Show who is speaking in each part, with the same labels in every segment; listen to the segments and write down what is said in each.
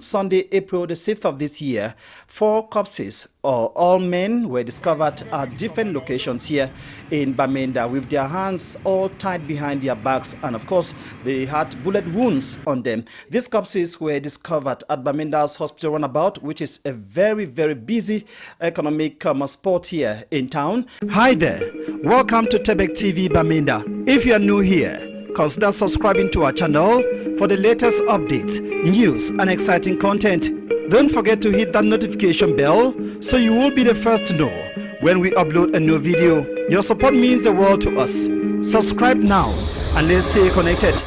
Speaker 1: Sunday, April the 6th of this year, 4 corpses, all men, were discovered at different locations here in Bamenda with their hands all tied behind their backs, and of course they had bullet wounds on them. These corpses were discovered at Bamenda's hospital Roundabout, which is a very busy economic spot here in town. Hi there, welcome to Tebek TV Bamenda. If you are new here, consider subscribing to our channel for the latest updates, news, and exciting content. Don't forget to hit that notification bell so you will be the first to know when we upload a new video. Your support means the world to us. Subscribe now and let's stay connected.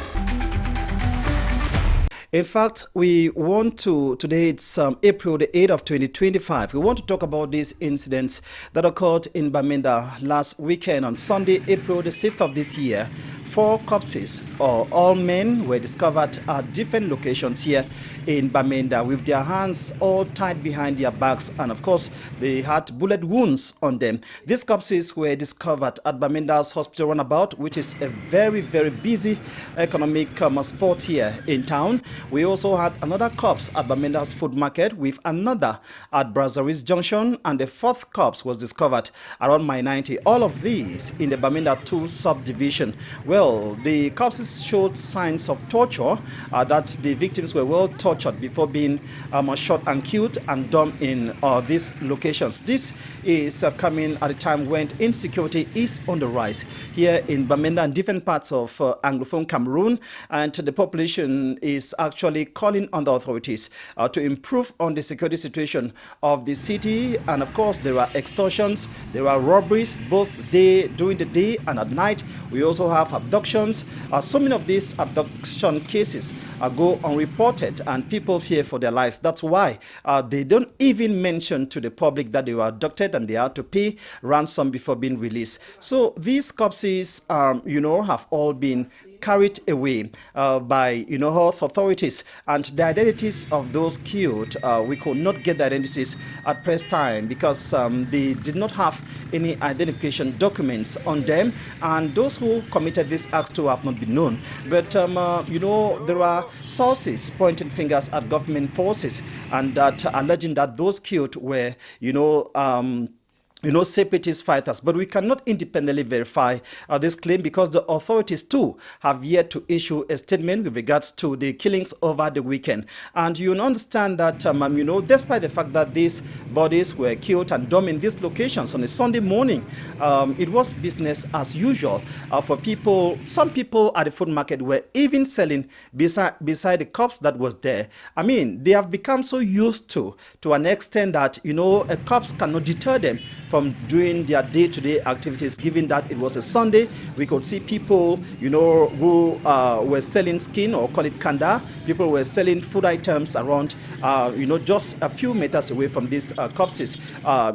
Speaker 1: In fact, we want to, today it's April the 8th of 2025. We want to talk about these incidents that occurred in Bamenda last weekend on Sunday, April the 6th of this year. 4 corpses, all men, were discovered at different locations here in Bamenda with their hands all tied behind their backs, and of course they had bullet wounds on them. These corpses were discovered at Bamenda's hospital Roundabout, which is a very busy economic spot here in town. We also had another corpse at Bamenda's food market, with another at Brasseries Junction, and the 4th corpse was discovered around Mile 90. All of these in the Bamenda II subdivision. Well, the corpses showed signs of torture, that the victims were well tortured before being shot and killed and dumped in these locations. This is coming at a time when insecurity is on the rise here in Bamenda and different parts of Anglophone Cameroon, and the population is actually calling on the authorities to improve on the security situation of the city. And of course there are extortions, there are robberies, both during the day and at night. We also have abductions. So many of these abduction cases go unreported and people fear for their lives. That's why they don't even mention to the public that they were abducted and they had to pay ransom before being released. So these corpses, have all been carried away by health authorities, and the identities of those killed, we could not get the identities at press time because they did not have any identification documents on them, and those who committed this act to have not been known. But there are sources pointing fingers at government forces and that alleging that those killed were separatist fighters. But we cannot independently verify this claim because the authorities too have yet to issue a statement with regards to the killings over the weekend. And you understand that, despite the fact that these bodies were killed and dumped in these locations on a Sunday morning, it was business as usual for people. Some people at the food market were even selling beside the corpse that was there. I mean, they have become so used to an extent that, a corpse cannot deter them from doing their day-to-day activities. Given that it was a Sunday, we could see people, who were selling skin, or call it kanda. People were selling food items around, just a few meters away from these corpses, at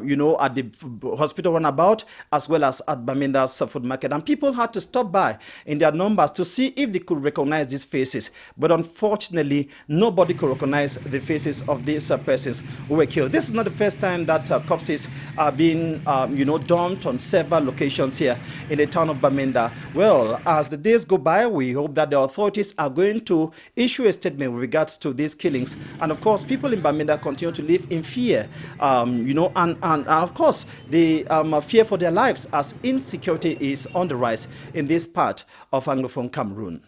Speaker 1: the hospital Roundabout, as well as at Bamenda's food market. And people had to stop by in their numbers to see if they could recognize these faces. But unfortunately, nobody could recognize the faces of these persons who were killed. This is not the first time that corpses are being dumped on several locations here in the town of Bamenda. Well, as the days go by, we hope that the authorities are going to issue a statement with regards to these killings. And of course, people in Bamenda continue to live in fear, and of course, they fear for their lives as insecurity is on the rise in this part of Anglophone Cameroon.